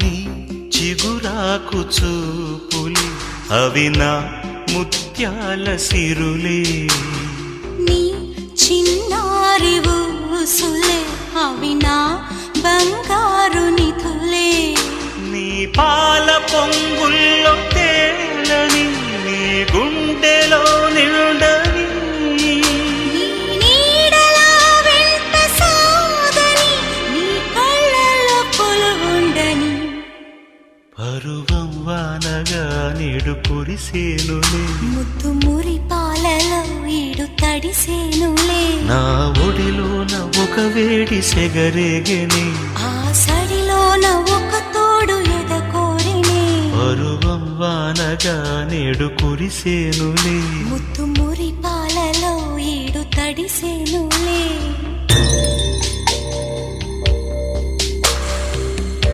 నీ చిగురాకు చూపులే అవి నా ముత్యాల సిరులే నీ చిన్నారి ఊసులే అవి నా బంగారు నిధులే నీ పాల పొంగుల్లో తేలని నీ గుండెలో నిండని నీ నీడలా వెంట సాగని నీ కళ్ళలో కొలువుండని పరువం వానగా నేడు కురిసేనులే ముద్దు మురి పాలలో ఈడు తడిసేనులే నా ఒడిలోన ఒక వేడి సెగరేగని ఆ సడిలోన ఒక తోడు ఎదకోరినే పరువం వానగా నేడు కురిసేనులే ముద్దు మురి పాలలో ఈడు తడిసేనులే